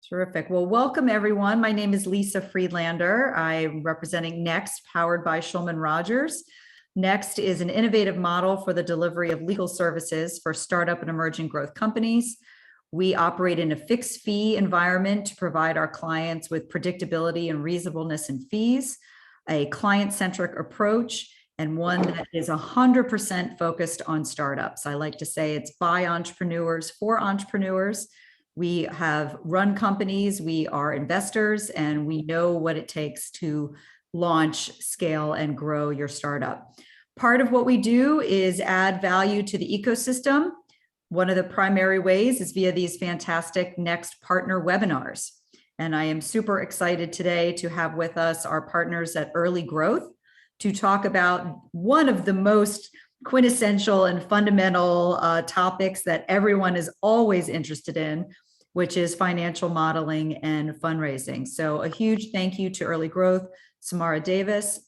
Terrific. Well, welcome everyone. My name is Lisa Friedlander. I'm representing Next, powered by Schulman Rogers. Next is an innovative model for the delivery of legal services for startup and emerging growth companies. We operate in a fixed fee environment to provide our clients with predictability and reasonableness in fees, a client-centric approach, and one that is 100% focused on startups. I like to say it's by entrepreneurs for entrepreneurs. We have run companies, we are investors, and we know what it takes to launch, scale, and grow your startup. Part of what we do is add value to the ecosystem. One of the primary ways is via these fantastic Next partner webinars. And I am super excited today to have with us our partners at Early Growth to talk about one of the most quintessential and fundamental topics that everyone is always interested in, which is financial modeling and fundraising. So a huge thank you to Early Growth, Samara Davis,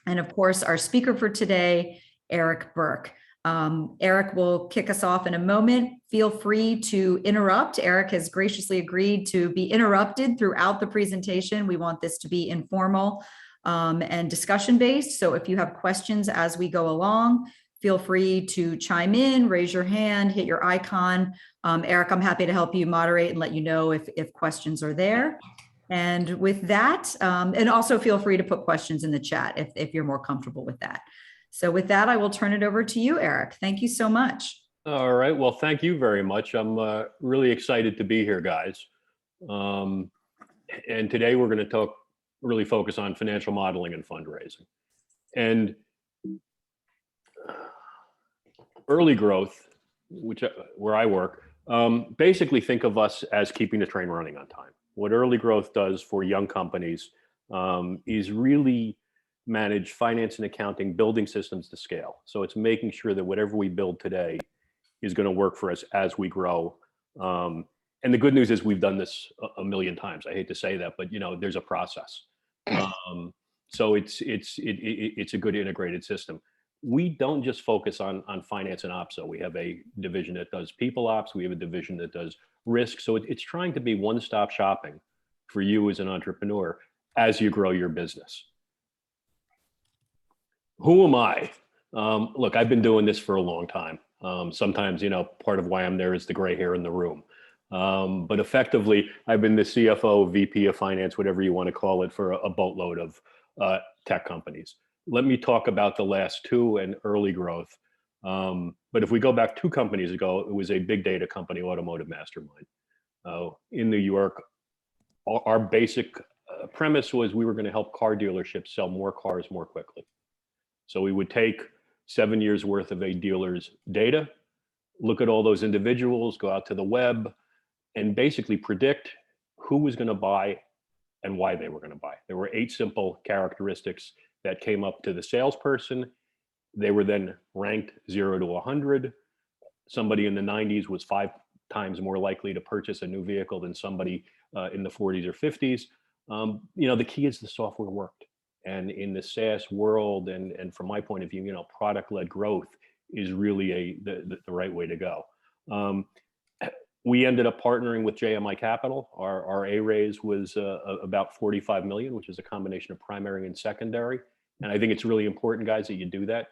and of course, our speaker for today, Eric Berk. Eric will kick us off in a moment. Feel free to interrupt. Eric has graciously agreed to be interrupted throughout the presentation. We want this to be informal and discussion-based. So if you have questions as we go along, feel free to chime in, raise your hand, hit your icon. Eric, I'm happy to help you moderate and let you know if questions are there. And with that, and also feel free to put questions in the chat if you're more comfortable with that. So with that, I will turn it over to you, Eric. Thank you so much. All right. Well, thank you very much. I'm really excited to be here, guys. And today we're going to really focus on financial modeling and fundraising. And Early Growth, where I work, basically think of us as keeping the train running on time. What Early Growth does for young companies is really manage finance and accounting, building systems to scale. So it's making sure that whatever we build today is going to work for us as we grow. And the good news is we've done this a million times. I hate to say that, but there's a process. So it's a good integrated system. We don't just focus on finance and ops. So we have a division that does people ops. We have a division that does risk. So it's trying to be one-stop shopping for you as an entrepreneur as you grow your business. Who am I? Look, I've been doing this for a long time. Sometimes, part of why I'm there is the gray hair in the room. But effectively, I've been the CFO, VP of finance, whatever you want to call it, for a boatload of tech companies. Let me talk about the last two and Early Growth. But if we go back 2 companies ago, it was a big data company, Automotive Mastermind. In New York, our basic premise was we were going to help car dealerships sell more cars more quickly. So we would take 7 years worth of a dealer's data, look at all those individuals, go out to the web, and basically predict who was going to buy and why they were going to buy. There were 8 simple characteristics that came up to the salesperson. They were then ranked 0 to 100. Somebody in the 90s was 5 times more likely to purchase a new vehicle than somebody in the 40s or 50s. The key is the software worked. And in the SaaS world, and from my point of view, product-led growth is really the right way to go. We ended up partnering with JMI Capital. Our A raise was about 45 million, which is a combination of primary and secondary. And I think it's really important, guys, that you do that.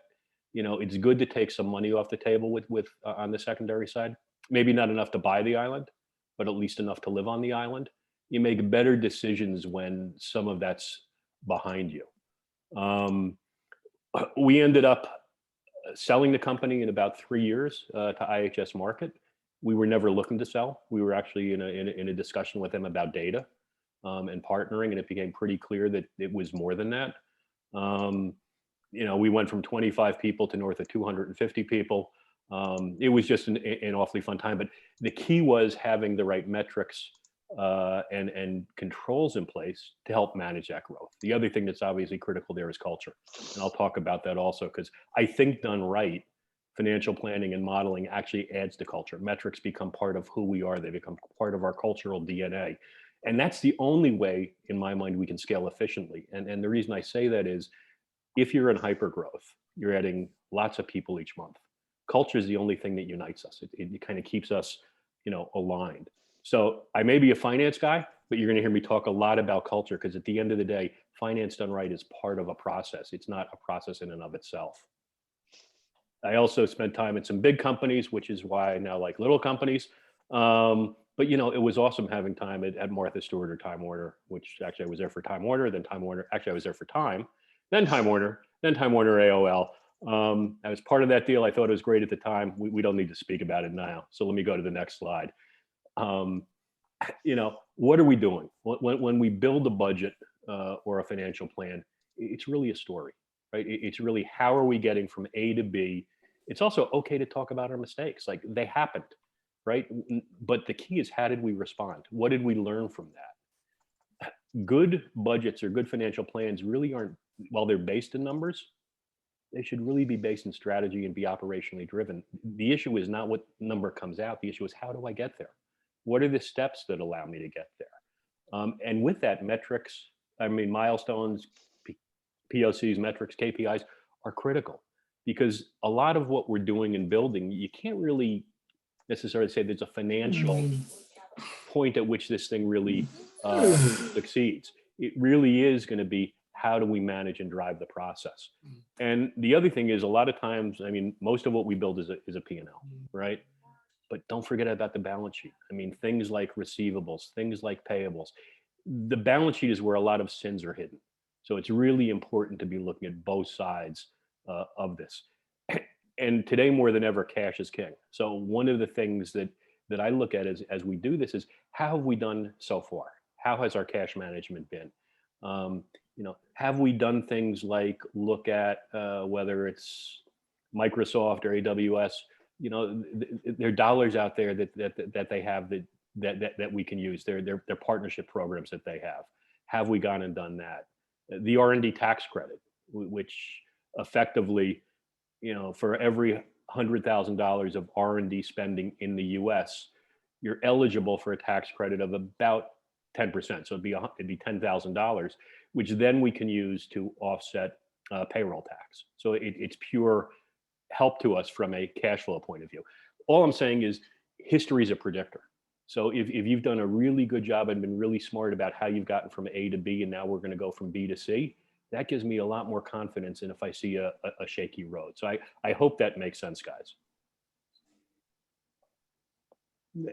It's good to take some money off the table with on the secondary side. Maybe not enough to buy the island, but at least enough to live on the island. You make better decisions when some of that's behind you. We ended up selling the company in about 3 years to IHS Markit. We were never looking to sell. We were actually in a discussion with them about data and partnering, and it became pretty clear that it was more than that. We went from 25 people to north of 250 people. It was just an awfully fun time, but the key was having the right metrics and controls in place to help manage that growth. The other thing that's obviously critical there is culture. And I'll talk about that also, because I think done right, financial planning and modeling actually adds to culture. Metrics become part of who we are. They become part of our cultural DNA. And that's the only way, in my mind, we can scale efficiently. And the reason I say that is, if you're in hypergrowth, you're adding lots of people each month. Culture is the only thing that unites us. It kind of keeps us, aligned. So I may be a finance guy, but you're going to hear me talk a lot about culture, because at the end of the day, finance done right is part of a process. It's not a process in and of itself. I also spent time at some big companies, which is why I now like little companies. But it was awesome having time at Martha Stewart or Time Warner, which actually I was there for Time Warner, then Time Warner. Actually, I was there for Time, then Time Warner, then Time Warner AOL. I was part of that deal. I thought it was great at the time. We don't need to speak about it now. So let me go to the next slide. What are we doing when we build a budget or a financial plan? It's really a story, right? It's really, how are we getting from A to B? It's also okay to talk about our mistakes, like they happened, right? But the key is, how did we respond? What did we learn from that? Good budgets or good financial plans really aren't, while they're based in numbers, they should really be based in strategy and be operationally driven. The issue is not what number comes out. The issue is, how do I get there? What are the steps that allow me to get there? And with that, metrics, milestones, POCs, metrics, KPIs are critical, because a lot of what we're doing and building, you can't really necessarily say there's a financial point at which this thing really succeeds. It really is going to be, how do we manage and drive the process? And the other thing is, a lot of times, most of what we build is a P&L, right? But don't forget about the balance sheet. Things like receivables, things like payables. The balance sheet is where a lot of sins are hidden. So it's really important to be looking at both sides of this. And today more than ever, cash is king. So one of the things that I look at as we do this is, how have we done so far? How has our cash management been? Have we done things like look at whether it's Microsoft or AWS? There are dollars out there that they have that we can use. They're partnership programs that they have. Have we gone and done that? The R&D tax credit, which effectively, for every $100,000 of R&D spending in the U.S., you're eligible for a tax credit of about 10%. So it'd be $10,000, which then we can use to offset payroll tax. So it's pure help to us from a cash flow point of view. All I'm saying is, history is a predictor. So if you've done a really good job and been really smart about how you've gotten from A to B, and now we're going to go from B to C, that gives me a lot more confidence than if I see a shaky road. So I hope that makes sense, guys.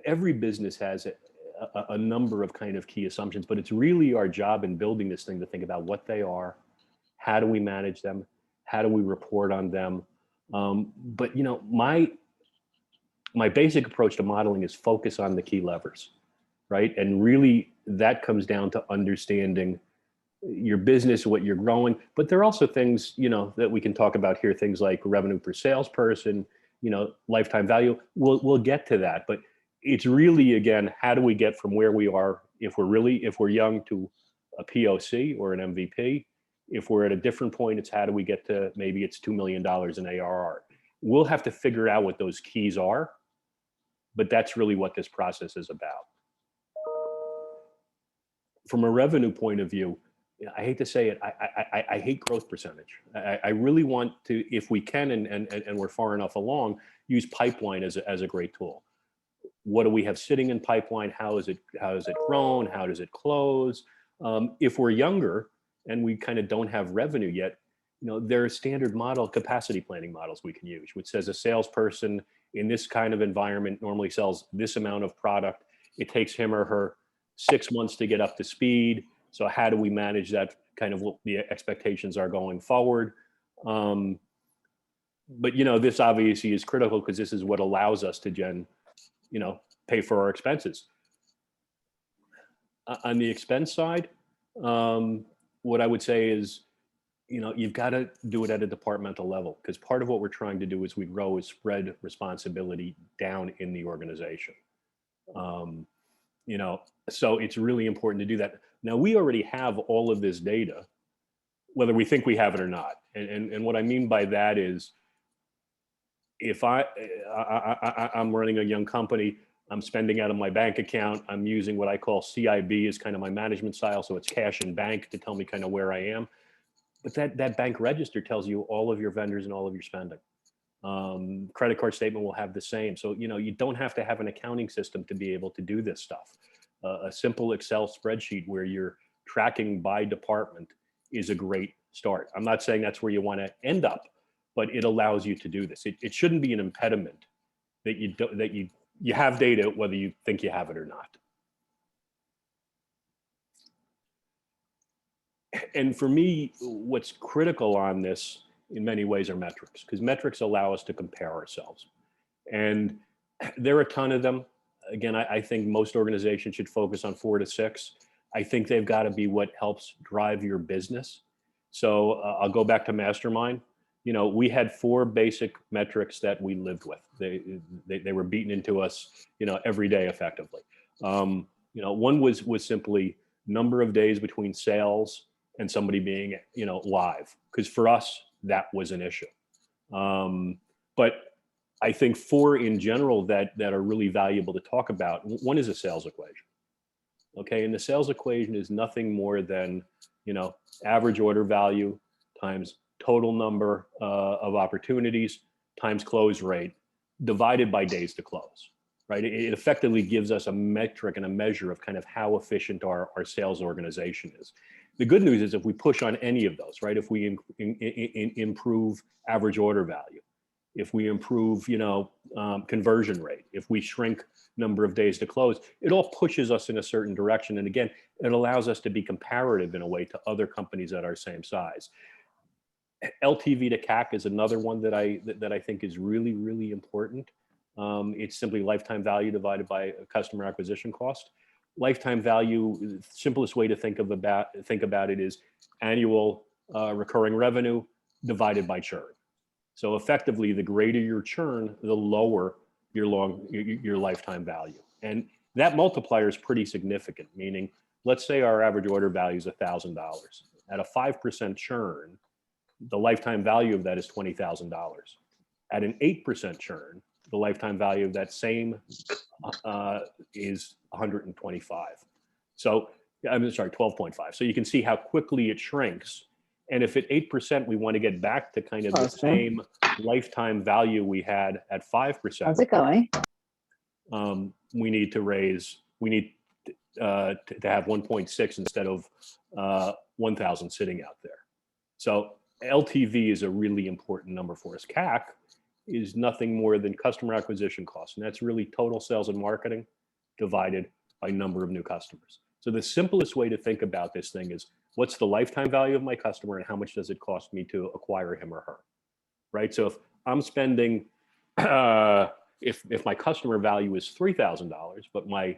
Every business has a number of kind of key assumptions, but it's really our job in building this thing to think about what they are, how do we manage them, how do we report on them. But my basic approach to modeling is focus on the key levers, right? And really that comes down to understanding your business, what you're growing. But there are also things, that we can talk about here, things like revenue per salesperson, lifetime value. We'll get to that, but it's really, again, how do we get from where we are, if we're young, to a POC or an MVP? If we're at a different point, it's how do we get to, maybe it's $2 million in ARR. We'll have to figure out what those keys are, but that's really what this process is about. From a revenue point of view, I hate to say it, I hate growth percentage. I really want to, if we can, and we're far enough along, use pipeline as a great tool. What do we have sitting in pipeline? How is it grown? How does it close? If we're younger and we kind of don't have revenue yet, there are standard model capacity planning models we can use, which says a salesperson in this kind of environment normally sells this amount of product. It takes him or her 6 months to get up to speed. So how do we manage that, kind of what the expectations are going forward? But this obviously is critical, because this is what allows us to pay for our expenses. On the expense side, what I would say is, you've got to do it at a departmental level, because part of what we're trying to do as we grow is spread responsibility down in the organization. So it's really important to do that. Now, we already have all of this data, whether we think we have it or not. And what I mean by that is, if I'm running a young company, I'm spending out of my bank account, I'm using what I call CIB as kind of my management style. So it's cash in bank to tell me kind of where I am. But that bank register tells you all of your vendors and all of your spending. Credit card statement will have the same. So, you don't have to have an accounting system to be able to do this stuff. A simple Excel spreadsheet where you're tracking by department is a great start. I'm not saying that's where you want to end up, but it allows you to do this. It shouldn't be an impediment that you have data, whether you think you have it or not. And for me, what's critical on this in many ways are metrics, because metrics allow us to compare ourselves. And there are a ton of them. Again, I think most organizations should focus on 4 to 6. I think they've got to be what helps drive your business. So I'll go back to Mastermind. We had 4 basic metrics that we lived with. They were beaten into us, every day effectively. One was simply number of days between sales and somebody being, live, because for us that was an issue. But I think 4 in general that are really valuable to talk about. One is a sales equation. Okay, and the sales equation is nothing more than, average order value times total number of opportunities times close rate divided by days to close, right? It effectively gives us a metric and a measure of kind of how efficient our sales organization is. The good news is if we push on any of those, right? If we improve average order value, if we improve, conversion rate, if we shrink number of days to close, it all pushes us in a certain direction. And again, it allows us to be comparative in a way to other companies that are same size. LTV to CAC is another one that I think is really, really important. It's simply lifetime value divided by customer acquisition cost. Lifetime value, the simplest way to think about it is annual recurring revenue divided by churn. So effectively, the greater your churn, the lower your lifetime value. And that multiplier is pretty significant, meaning, let's say our average order value is $1,000. At a 5% churn, the lifetime value of that is $20,000. At an 8% churn, the lifetime value of that same is 125. So I'm sorry, 12.5. So you can see how quickly it shrinks. And if at 8%, we want to get back to kind of the same lifetime value we had at 5%. How's it going? We need to have 1.6 instead of 1,000 sitting out there. So LTV is a really important number for us. CAC is nothing more than customer acquisition costs, and that's really total sales and marketing divided by number of new customers. So the simplest way to think about this thing is, what's the lifetime value of my customer and how much does it cost me to acquire him or her, right? So if I'm spending, if my customer value is $3,000, but my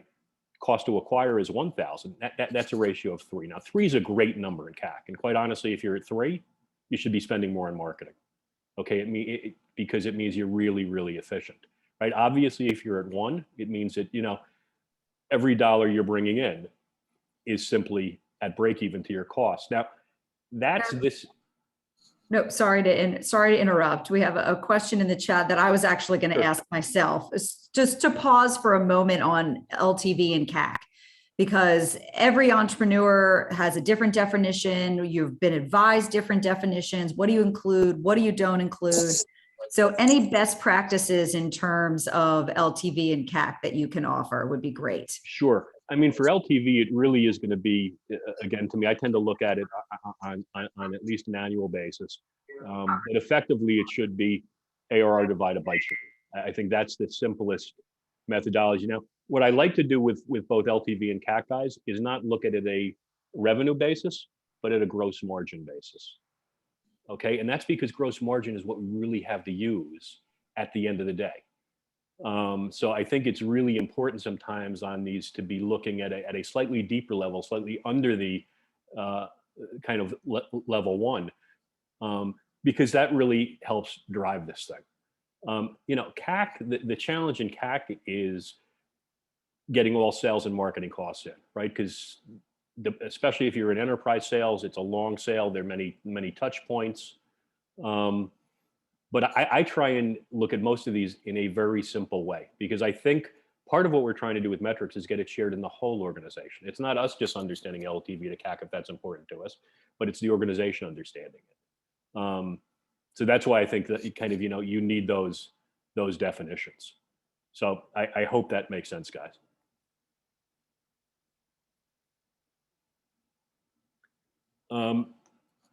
cost to acquire is 1,000, that's a ratio of 3. Now 3 is a great number in CAC. And quite honestly, if you're at 3, you should be spending more on marketing. Okay, because it means you're really, really efficient, right? Obviously, if you're at 1, it means that, every dollar you're bringing in is simply at break even to your cost. Now, that's this. No, sorry to interrupt. We have a question in the chat that I was actually going to ask myself. It's just to pause for a moment on LTV and CAC, because every entrepreneur has a different definition. You've been advised different definitions. What do you include? What do you don't include? So any best practices in terms of LTV and CAC that you can offer would be great. Sure. I mean, for LTV, it really is going to be, again, to me, I tend to look at it on at least an annual basis. But effectively, it should be ARR divided by churn. I think that's the simplest methodology. Now, what I like to do with both LTV and CAC guys is not look at it a revenue basis, but at a gross margin basis. Okay, and that's because gross margin is what we really have to use at the end of the day. So I think it's really important sometimes on these to be looking at a slightly deeper level, slightly under the kind of level 1, because that really helps drive this thing. CAC, the challenge in CAC is getting all sales and marketing costs in, right? Because especially if you're in enterprise sales, it's a long sale. There are many touch points. But I try and look at most of these in a very simple way, because I think part of what we're trying to do with metrics is get it shared in the whole organization. It's not us just understanding LTV to CAC if that's important to us, but it's the organization understanding it. So that's why I think that you kind of, you need those definitions. So I hope that makes sense, guys.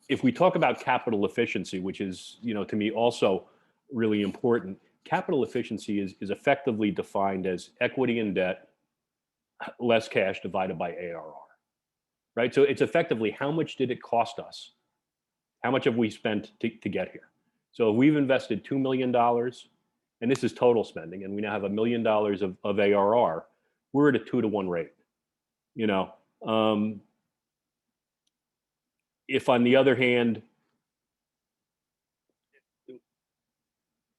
If we talk about capital efficiency, which is, to me also really important, capital efficiency is effectively defined as equity and debt less cash divided by ARR, right? So it's effectively how much did it cost us? How much have we spent to get here? So if we've invested $2 million, and this is total spending, and we now have $1 million of ARR, we're at a 2-to-1 rate. If on the other hand,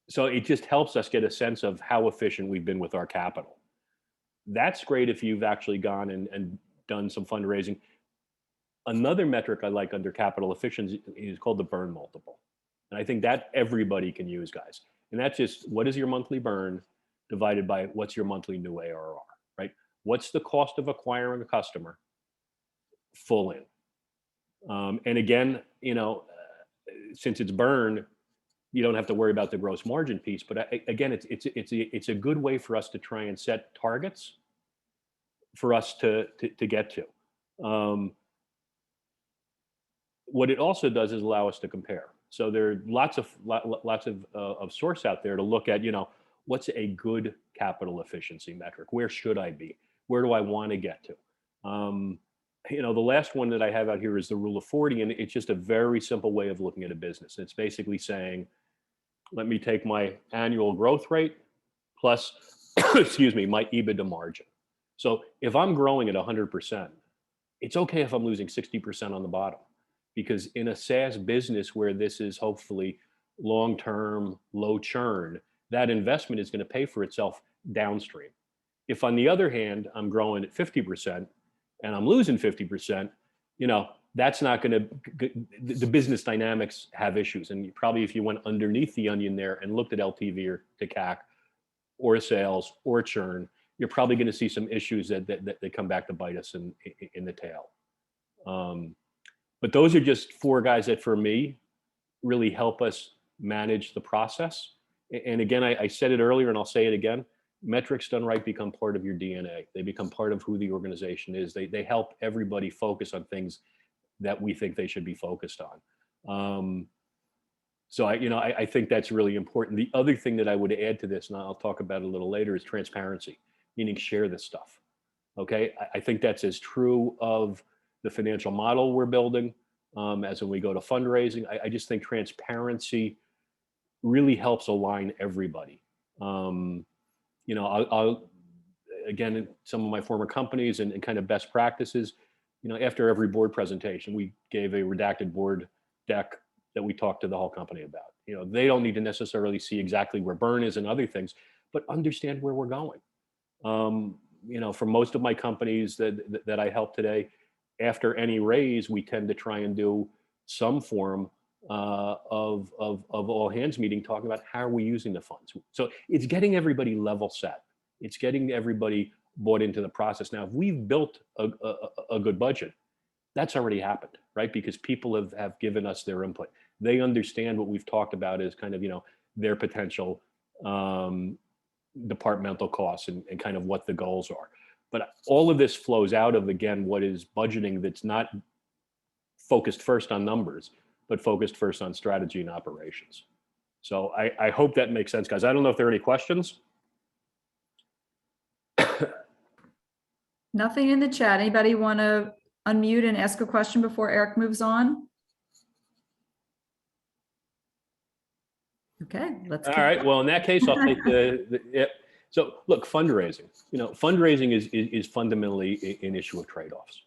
so it just helps us get a sense of how efficient we've been with our capital. That's great if you've actually gone and done some fundraising. Another metric I like under capital efficiency is called the burn multiple. And I think that everybody can use, guys. And that's just, what is your monthly burn divided by what's your monthly new ARR, right? What's the cost of acquiring a customer full in? And again, since it's burn, you don't have to worry about the gross margin piece. But again, it's a good way for us to try and set targets for us to get to. What it also does is allow us to compare. So there are lots of source out there to look at, what's a good capital efficiency metric? Where should I be? Where do I want to get to? The last one that I have out here is the rule of 40, and it's just a very simple way of looking at a business. It's basically saying, let me take my annual growth rate plus, excuse me, my EBITDA margin. So if I'm growing at 100%, it's okay if I'm losing 60% on the bottom, because in a SaaS business where this is hopefully long-term, low churn, that investment is going to pay for itself downstream. If on the other hand, I'm growing at 50% and I'm losing 50%, that's not going to, the business dynamics have issues. And probably if you went underneath the onion there and looked at LTV or to CAC or sales or churn, you're probably going to see some issues that come back to bite us in the tail. But those are just 4 guys that for me really help us manage the process. And again, I said it earlier and I'll say it again, metrics done right become part of your DNA. They become part of who the organization is. They help everybody focus on things that we think they should be focused on. So I think that's really important. The other thing that I would add to this, and I'll talk about it a little later, is transparency, meaning share this stuff. Okay, I think that's as true of the financial model we're building as when we go to fundraising. I just think transparency really helps align everybody. I'll again, in some of my former companies and kind of best practices, after every board presentation, we gave a redacted board deck that we talked to the whole company about. They don't need to necessarily see exactly where burn is and other things, but understand where we're going. For most of my companies that I help today, after any raise, we tend to try and do some form of all hands meeting, talking about how are we using the funds. So it's getting everybody level set. It's getting everybody bought into the process. Now, if we've built a good budget, that's already happened, right? Because people have given us their input. They understand what we've talked about as kind of, their potential departmental costs and kind of what the goals are. But all of this flows out of, again, what is budgeting that's not focused first on numbers, but focused first on strategy and operations. So I hope that makes sense, guys. I don't know if there are any questions. Nothing in the chat. Anybody want to unmute and ask a question before Eric moves on? Okay, let's. All right. Well, in that case, I'll take yeah. So look, fundraising. Fundraising is fundamentally an issue of trade-offs,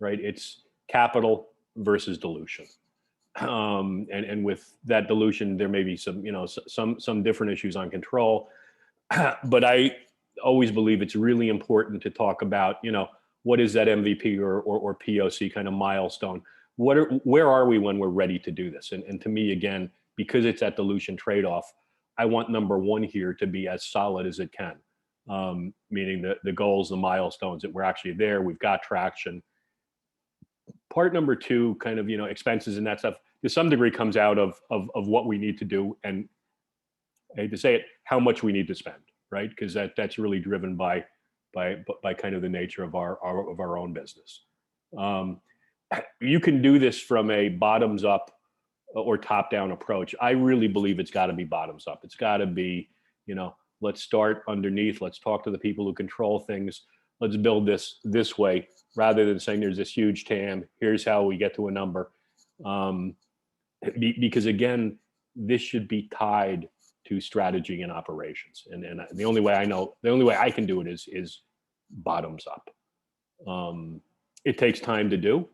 right? It's capital versus dilution, and with that dilution, there may be some different issues on control. But I always believe it's really important to talk about, what is that MVP or POC kind of milestone? Where are we when we're ready to do this? And to me, again, because it's that dilution trade-off, I want number 1 here to be as solid as it can, meaning the goals, the milestones, that we're actually there, we've got traction. Part number 2, kind of, expenses and that stuff, to some degree comes out of what we need to do, and I hate to say it, how much we need to spend, right? Because that's really driven by kind of the nature of our own business. You can do this from a bottoms up or top down approach. I really believe it's got to be bottoms up. It's got to be, let's start underneath. Let's talk to the people who control things. Let's build this way, rather than saying there's this huge TAM. Here's how we get to a number. Because again, this should be tied to strategy and operations. And the only way I can do it is bottoms up. It takes time to do,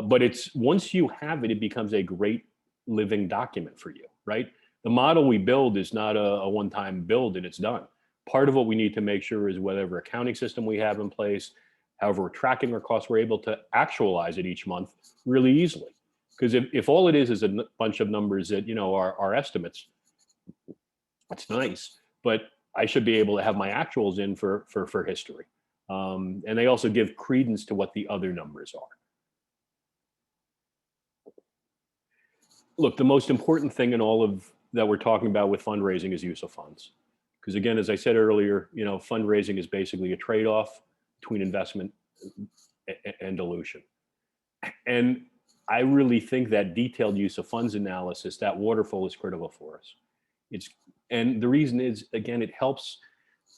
but it's once you have it, it becomes a great living document for you, right? The model we build is not a one-time build and it's done. Part of what we need to make sure is whatever accounting system we have in place, however we're tracking our costs, we're able to actualize it each month really easily. Because if all it is a bunch of numbers that, are estimates, that's nice, but I should be able to have my actuals in for history. And they also give credence to what the other numbers are. Look, the most important thing in all of that we're talking about with fundraising is use of funds. Because again, as I said earlier, fundraising is basically a trade-off between investment and dilution. And I really think that detailed use of funds analysis, that waterfall, is critical for us. And the reason is, again, it helps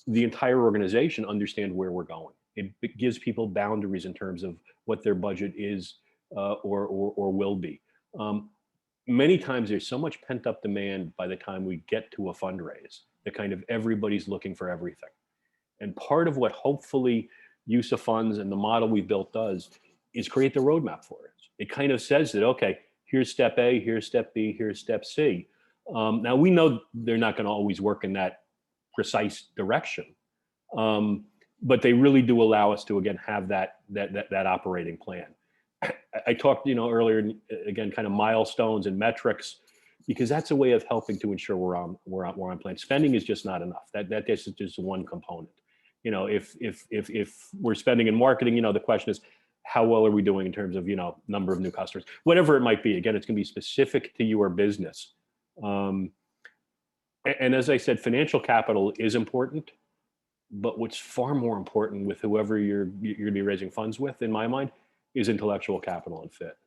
the entire organization understand where we're going. It gives people boundaries in terms of what their budget is or will be. Many times there's so much pent up demand by the time we get to a fundraise that kind of everybody's looking for everything. And part of what hopefully use of funds and the model we built does is create the roadmap for us. It kind of says that, okay, here's step A, here's step B, here's step C. Now we know they're not going to always work in that precise direction, but they really do allow us to, again, have that operating plan. I talked, earlier, again, kind of milestones and metrics, because that's a way of helping to ensure we're on plan. Spending is just not enough. That's just one component. If we're spending in marketing, the question is, how well are we doing in terms of, number of new customers, whatever it might be. Again, it's going to be specific to your business. And as I said, financial capital is important, but what's far more important with whoever you're going to be raising funds with, in my mind, is intellectual capital and fit.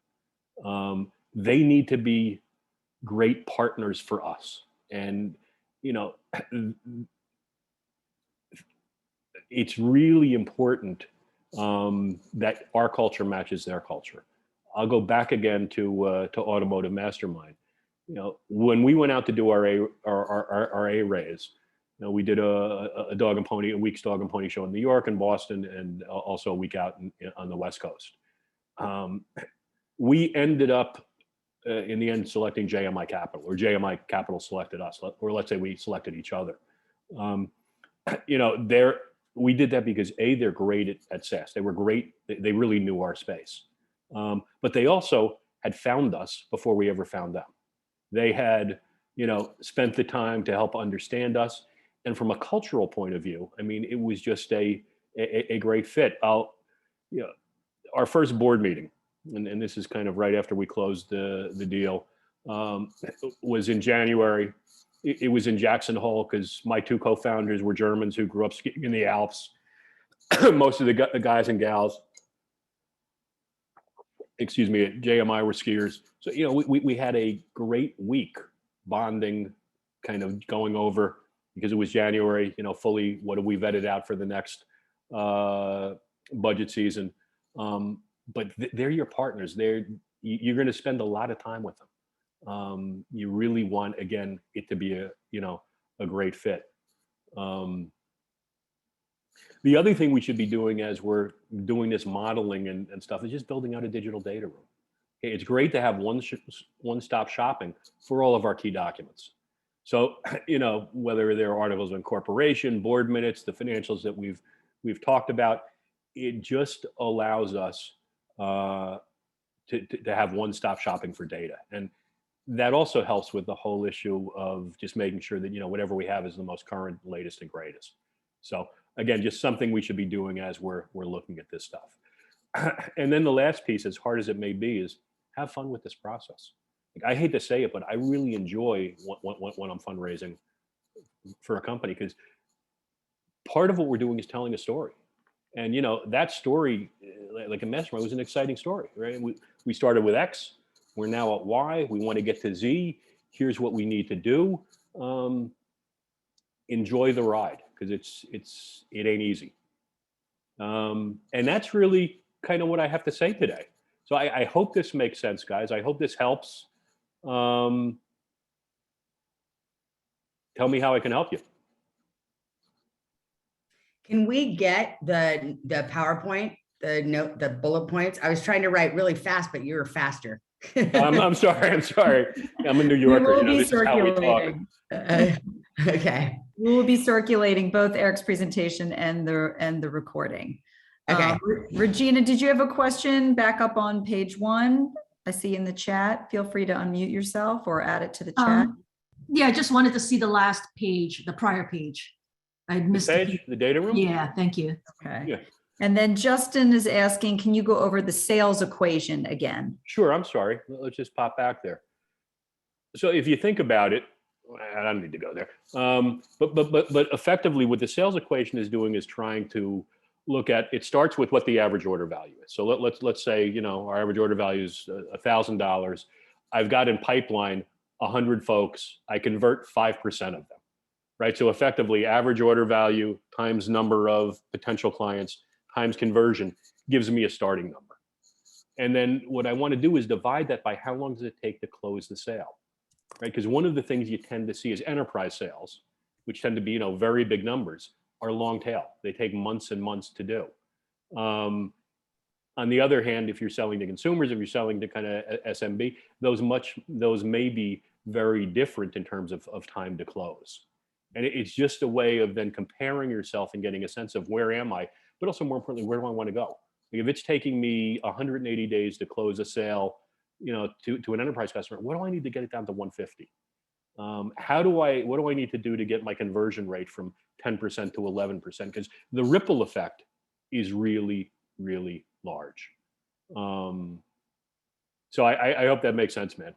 They need to be great partners for us. And, it's really important that our culture matches their culture. I'll go back again to Automotive Mastermind. When we went out to do our A raise, we did a week's dog and pony show in New York and Boston, and also a week out on the West Coast. We ended up in the end selecting JMI Capital, or JMI Capital selected us, or let's say we selected each other. We did that because they're great at SaaS. They were great. They really knew our space. But they also had found us before we ever found them. They had, spent the time to help understand us. And from a cultural point of view, it was just a great fit. Our first board meeting, and this is kind of right after we closed the deal, was in January. It was in Jackson Hole because my two co-founders were Germans who grew up skiing in the Alps. Most of the guys and gals, at JMI were skiers. So, we had a great week bonding, kind of going over, because it was January, fully what have we vetted out for the next budget season. But they're your partners. You're going to spend a lot of time with them. You really want, again, it to be a great fit. The other thing we should be doing as we're doing this modeling and stuff is just building out a digital data room. Okay, it's great to have one-stop shopping for all of our key documents. So, whether they're articles of incorporation, board minutes, the financials that we've talked about, it just allows us to have one-stop shopping for data. And that also helps with the whole issue of just making sure that, whatever we have is the most current, latest, and greatest. So again, just something we should be doing as we're looking at this stuff. And then the last piece, as hard as it may be, is have fun with this process. I hate to say it, but I really enjoy when I'm fundraising for a company, because part of what we're doing is telling a story. And that story, like a mastermind, was an exciting story, right? We started with X, we're now at Y, we want to get to Z. Here's what we need to do. Enjoy the ride, because it ain't easy. And that's really kind of what I have to say today. So I hope this makes sense, guys. I hope this helps. Tell me how I can help you. Can we get the PowerPoint, the bullet points? I was trying to write really fast, but you were faster. I'm sorry. I'm a New Yorker. This is how we talk. Okay. We will be circulating both Eric's presentation and the recording. Okay. Regina, did you have a question back up on page 1? I see in the chat. Feel free to unmute yourself or add it to the chat. Yeah, I just wanted to see the last page, the prior page. I missed the data room. Yeah, thank you. Okay. Yeah. And then Justin is asking, can you go over the sales equation again? Sure. I'm sorry. Let's just pop back there. So if you think about it, I don't need to go there. But effectively, what the sales equation is doing is trying to look at. It starts with what the average order value is. So let's say our average order value is $1,000. I've got in pipeline 100 folks. I convert 5% of them. Right. So effectively, average order value times number of potential clients times conversion gives me a starting number. And then what I want to do is divide that by how long does it take to close the sale. Right. Because one of the things you tend to see is enterprise sales, which tend to be, very big numbers, are long tail. They take months and months to do. On the other hand, if you're selling to consumers, if you're selling to kind of SMB, those may be very different in terms of time to close. And it's just a way of then comparing yourself and getting a sense of where am I, but also more importantly, where do I want to go? Like if it's taking me 180 days to close a sale, to an enterprise customer, what do I need to get it down to 150? What do I need to do to get my conversion rate from 10% to 11%? Because the ripple effect is really, really large. So I hope that makes sense, man.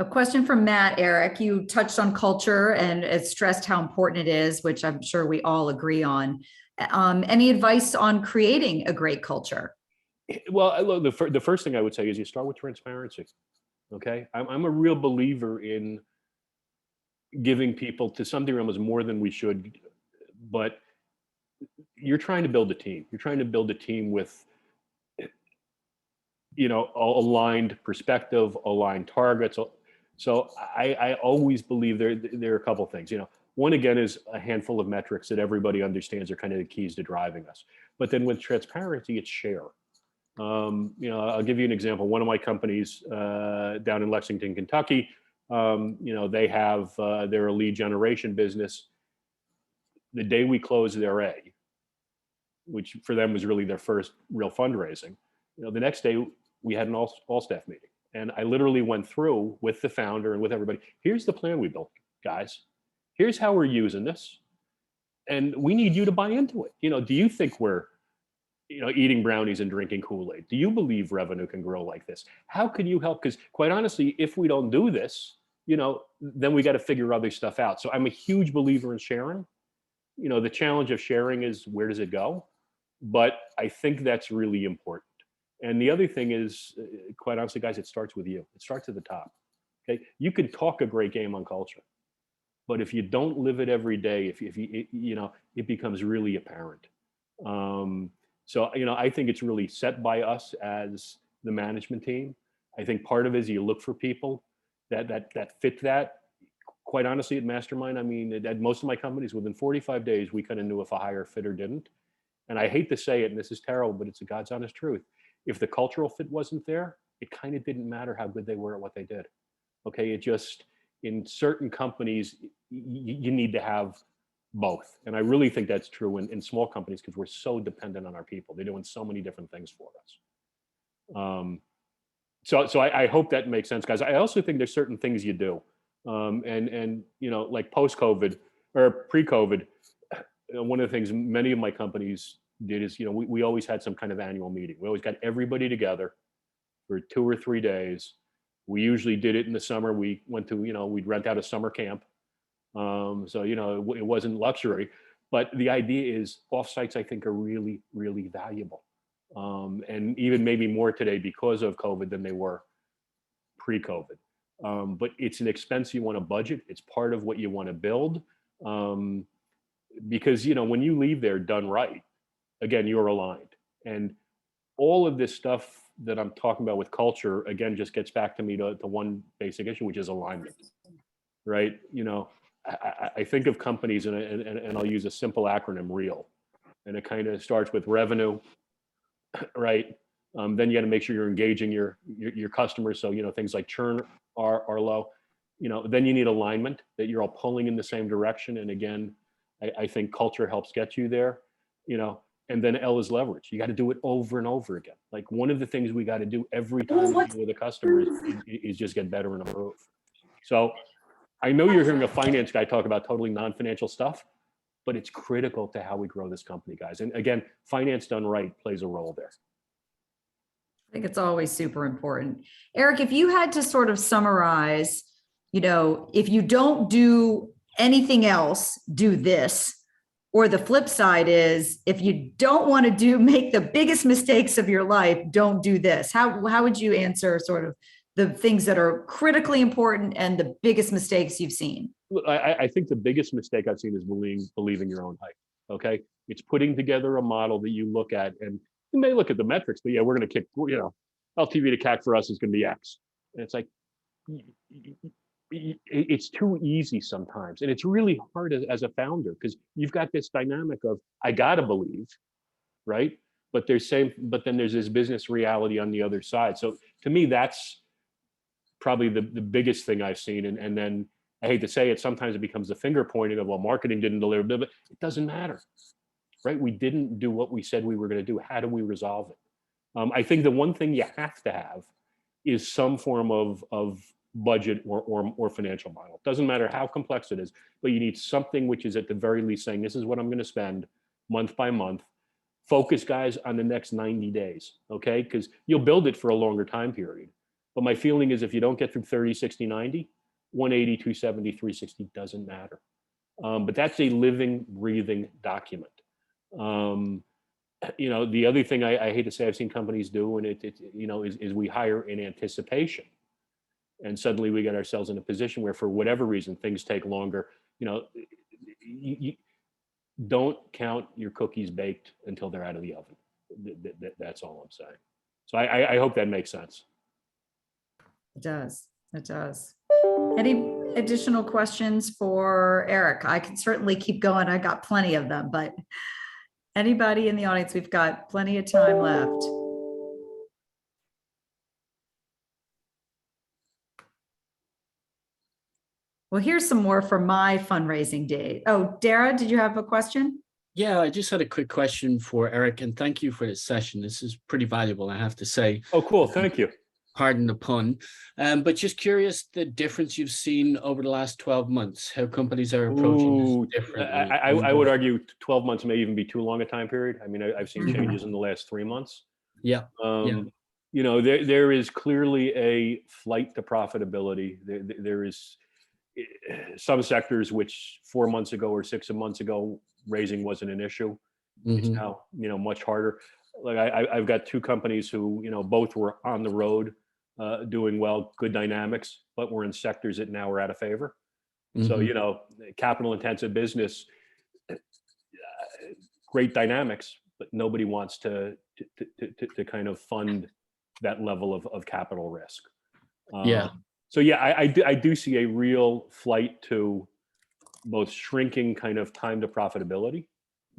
A question from Matt, Eric. You touched on culture and it stressed how important it is, which I'm sure we all agree on. Any advice on creating a great culture? Well, look, the first thing I would say is you start with transparency. Okay, I'm a real believer in giving people, to some degree, almost more than we should. But you're trying to build a team. You're trying to build a team with, aligned perspective, aligned targets. So I always believe there are a couple of things. One, again, is a handful of metrics that everybody understands are kind of the keys to driving us. But then with transparency, it's share. I'll give you an example. One of my companies down in Lexington, Kentucky, they have their lead generation business. The day we closed their A, which for them was really their first real fundraising, the next day we had an all staff meeting. And I literally went through with the founder and with everybody. Here's the plan we built, guys. Here's how we're using this. And we need you to buy into it. Do you think we're, eating brownies and drinking Kool-Aid? Do you believe revenue can grow like this? How can you help? Because quite honestly, if we don't do this, then we got to figure other stuff out. So I'm a huge believer in sharing. The challenge of sharing is, where does it go? But I think that's really important. And the other thing is, quite honestly, guys, it starts with you. It starts at the top. Okay, you can talk a great game on culture, but if you don't live it every day, if you, it becomes really apparent. So I think it's really set by us as the management team. I think part of it is you look for people that fit that. Quite honestly, at Mastermind, at most of my companies, within 45 days, we kind of knew if a hire fit or didn't. And I hate to say it, and this is terrible, but it's a God's honest truth. If the cultural fit wasn't there, it kind of didn't matter how good they were at what they did. Okay, it just, in certain companies, you need to have both. And I really think that's true in small companies, because we're so dependent on our people. They're doing so many different things for us. So I hope that makes sense, guys. I also think there's certain things you do. And like post-COVID or pre-COVID, one of the things many of my companies did is, we always had some kind of annual meeting. We always got everybody together for 2 or 3 days. We usually did it in the summer. We went to, we'd rent out a summer camp. So, it wasn't luxury, but the idea is offsites, I think, are really, really valuable. And even maybe more today because of COVID than they were pre-COVID. But it's an expense you want to budget. It's part of what you want to build. Because, when you leave there done right, again, you're aligned. And all of this stuff that I'm talking about with culture, again, just gets back to me to one basic issue, which is alignment, right? I think of companies and I'll use a simple acronym, REAL, and it kind of starts with revenue, right? Then you got to make sure you're engaging your customers. So, things like churn are low, then you need alignment, that you're all pulling in the same direction. And again, I think culture helps get you there, and then L is leverage. You got to do it over and over again. Like one of the things we got to do every time we deal with a customer is just get better and improve. So I know you're hearing a finance guy talk about totally non-financial stuff, but it's critical to how we grow this company, guys. And again, finance done right plays a role there. I think it's always super important. Eric, if you had to sort of summarize, if you don't do anything else, do this. Or the flip side is, if you don't want to make the biggest mistakes of your life, don't do this. How would you answer sort of the things that are critically important and the biggest mistakes you've seen? Look, I think the biggest mistake I've seen is believing your own hype. Okay. It's putting together a model that you look at, and you may look at the metrics, but yeah, we're going to kick, LTV to CAC for us is going to be X. And it's like, it's too easy sometimes. And it's really hard as a founder, because you've got this dynamic of, I got to believe, right? But then there's this business reality on the other side. So to me, that's probably the biggest thing I've seen. And then I hate to say it, sometimes it becomes the finger pointing of, well, marketing didn't deliver, but it doesn't matter, right? We didn't do what we said we were going to do. How do we resolve it? I think the one thing you have to have is some form of budget or financial model. Doesn't matter how complex it is, but you need something which is at the very least saying, this is what I'm going to spend month by month. Focus, guys, on the next 90 days, okay? Because you'll build it for a longer time period. But my feeling is if you don't get through 30, 60, 90, 180, 270, 360 doesn't matter. But that's a living, breathing document. The other thing I hate to say I've seen companies do, and is we hire in anticipation. And suddenly we get ourselves in a position where, for whatever reason, things take longer. You don't count your cookies baked until they're out of the oven. That's all I'm saying. So I hope that makes sense. It does. It does. Any additional questions for Eric? I can certainly keep going. I got plenty of them, but anybody in the audience, we've got plenty of time left. Well, here's some more from my fundraising day. Oh, Dara, did you have a question? Yeah, I just had a quick question for Eric, and thank you for this session. This is pretty valuable, I have to say. Oh, cool. Thank you. Pardon the pun. But just curious, the difference you've seen over the last 12 months, how companies are approaching this differently. I would argue 12 months may even be too long a time period. I mean, I've seen changes in the last 3 months. Yeah. There is clearly a flight to profitability. There is some sectors which 4 months ago or 6 months ago, raising wasn't an issue. It's now, much harder. Like I've got 2 companies who, both were on the road, doing well, good dynamics, but we're in sectors that now are out of favor. So, capital intensive business, great dynamics, but nobody wants to kind of fund that level of capital risk. So yeah, I do see a real flight to both shrinking kind of time to profitability.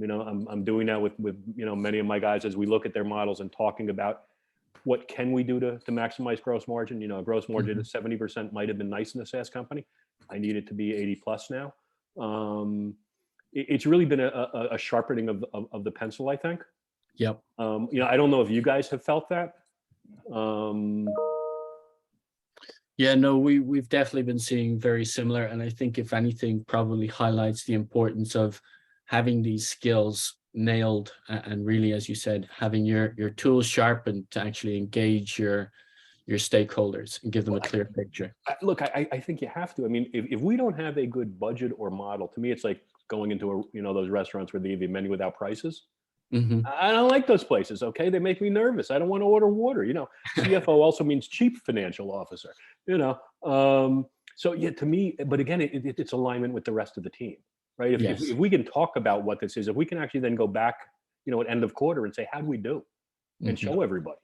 I'm doing that with many of my guys as we look at their models and talking about what can we do to maximize gross margin. Gross margin at 70% might have been nice in the SaaS company. I need it to be 80 plus now. It's really been a sharpening of the pencil, I think. Yep. I don't know if you guys have felt that. Yeah, no, we've definitely been seeing very similar. And I think if anything, probably highlights the importance of having these skills nailed, and really, as you said, having your tools sharpened to actually engage your stakeholders and give them a clear picture. Look, I think you have to. I mean, if we don't have a good budget or model, to me, it's like going into those restaurants where they give you menu without prices. Mhm. I don't like those places. Okay, they make me nervous. I don't want to order water. CFO also means chief financial officer. So yeah, to me, but again, it's alignment with the rest of the team, right? Yes. If we can talk about what this is, if we can actually then go back, at end of quarter and say, how do we do, and Mhm. show everybody.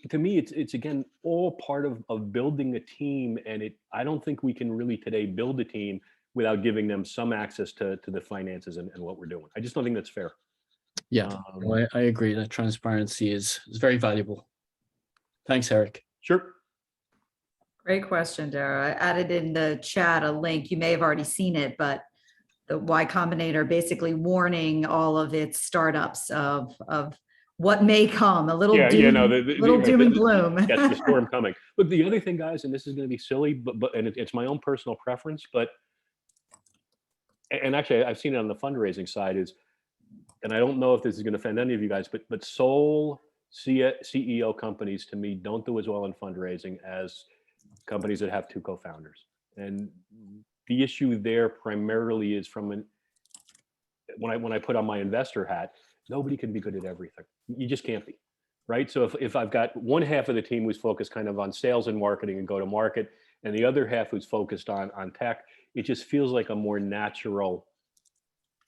To me, it's again all part of building a team, and I don't think we can really today build a team without giving them some access to the finances and what we're doing. I just don't think that's fair. Yeah, I agree that transparency is very valuable. Thanks, Eric. Sure. Great question, Dara. I added in the chat a link. You may have already seen it, but the Y Combinator basically warning all of its startups of what may come, a little doom, doom and gloom. Yes, the storm coming. Look, the other thing, guys, and this is going to be silly, but it's my own personal preference, and actually I've seen it on the fundraising side and I don't know if this is going to offend any of you guys, but sole CEO companies to me don't do as well in fundraising as companies that have two co-founders. And the issue there primarily is when I put on my investor hat, nobody can be good at everything. You just can't be, right? So if I've got one half of the team who's focused kind of on sales and marketing and go to market, and the other half who's focused on tech, it just feels like a more natural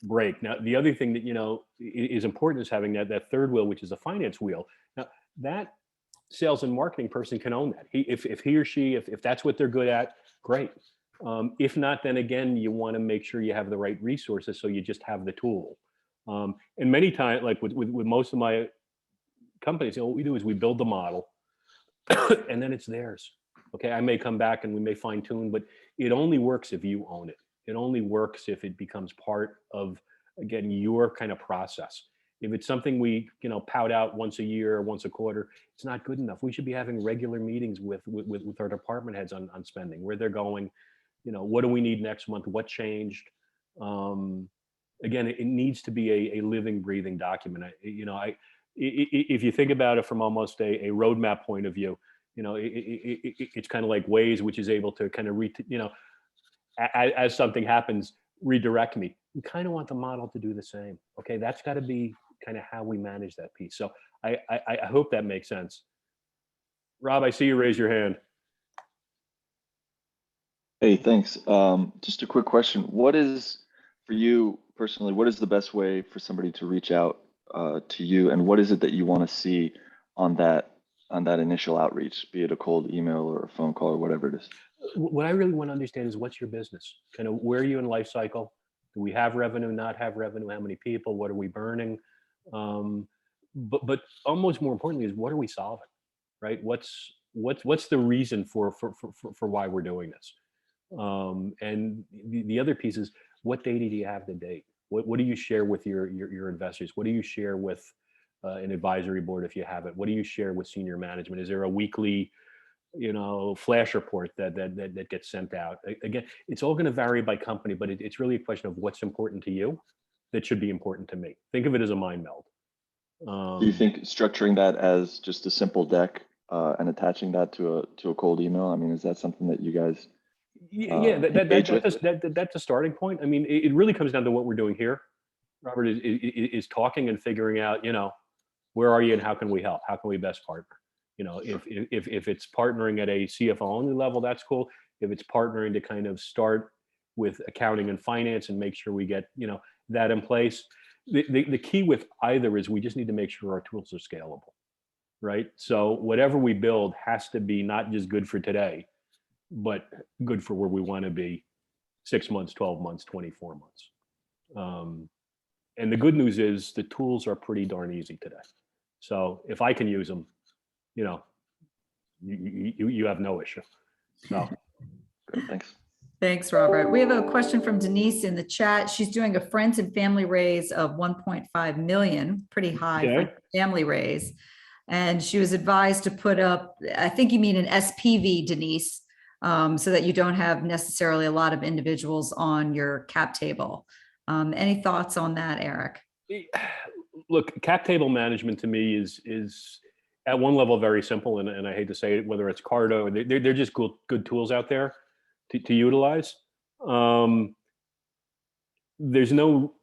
break. Now, the other thing that, is important is having that third wheel, which is a finance wheel. Now, that sales and marketing person can own that. If he or she, if that's what they're good at, great. If not, then again, you want to make sure you have the right resources so you just have the tool. And many times, like with most of my companies, what we do is we build the model and then it's theirs. Okay, I may come back and we may fine tune, but it only works if you own it. It only works if it becomes part of, again, your kind of process. If it's something we, pout out once a year or once a quarter, it's not good enough. We should be having regular meetings with our department heads on spending, where they're going, what do we need next month? What changed? Again, it needs to be a living, breathing document. If you think about it from almost a roadmap point of view, it's kind of like Waze, which is able to kind of as something happens, redirect me. We kind of want the model to do the same. Okay, that's got to be kind of how we manage that piece. So I hope that makes sense. Rob, I see you raise your hand. Hey, thanks. Just a quick question. What is, for you personally, what is the best way for somebody to reach out to you, and what is it that you want to see on that initial outreach, be it a cold email or a phone call or whatever it is? What I really want to understand is, what's your business? Kind of where are you in life cycle? Do we have revenue, not have revenue? How many people? What are we burning? But almost more importantly is, what are we solving? Right? What's the reason for why we're doing this? And the other piece is, what data do you have to date? What do you share with your investors? What do you share with an advisory board if you have it? What do you share with senior management? Is there a weekly flash report that gets sent out? Again, it's all going to vary by company, but it's really a question of what's important to you that should be important to me. Think of it as a mind meld. Do you think structuring that as just a simple deck and attaching that to a cold email? I mean, is that something that you guys? That's a starting point. I mean, it really comes down to what we're doing here. Robert is talking and figuring out, where are you and how can we help? How can we best partner? If it's partnering at a CFO only level, that's cool. If it's partnering to kind of start with accounting and finance and make sure we get, that in place. The key with either is we just need to make sure our tools are scalable, right? So whatever we build has to be not just good for today, but good for where we want to be 6 months, 12 months, 24 months. And the good news is the tools are pretty darn easy today. So if I can use them, you have no issue. So Good, thanks. Thanks, Robert. We have a question from Denise in the chat. She's doing a friends and family raise of 1.5 million, pretty high for family raise. And she was advised to put up, I think you mean an SPV, Denise, so that you don't have necessarily a lot of individuals on your cap table. Any thoughts on that, Eric? Look, cap table management to me is at one level very simple, and I hate to say it, whether it's Cardo, they're just good tools out there to utilize. There's no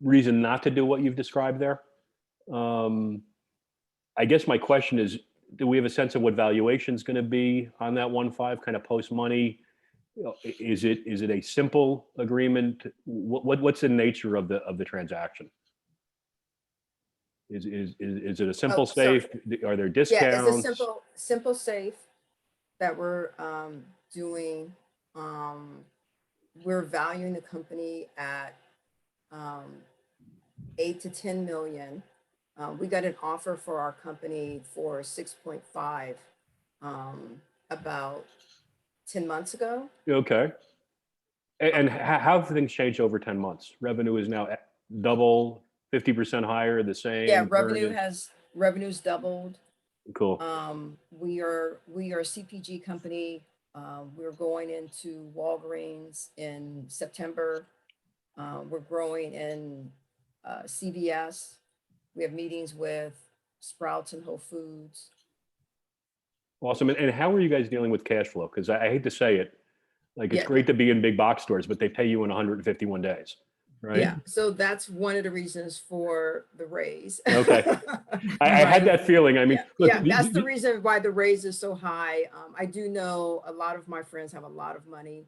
reason not to do what you've described there. I guess my question is, do we have a sense of what valuation is going to be on that 1.5 kind of post money? Is it a simple agreement? What's the nature of the transaction? Is it a simple safe? Are there discounts? Yeah, it's a simple safe that we're doing. We're valuing the company at 8 to 10 million. We got an offer for our company for 6.5 about 10 months ago. Okay. And how have things changed over 10 months? Revenue is now double, 50% higher, the same? Yeah, revenue's doubled. Cool. We are a CPG company. We're going into Walgreens in September. We're growing in CVS. We have meetings with Sprouts and Whole Foods. Awesome. And how are you guys dealing with cash flow? Because I hate to say it, like it's Yeah. great to be in big box stores, but they pay you in 151 days, right? Yeah, so that's one of the reasons for the raise. Okay. I had that feeling. I mean, look, that's the reason why the raise is so high. I do know a lot of my friends have a lot of money.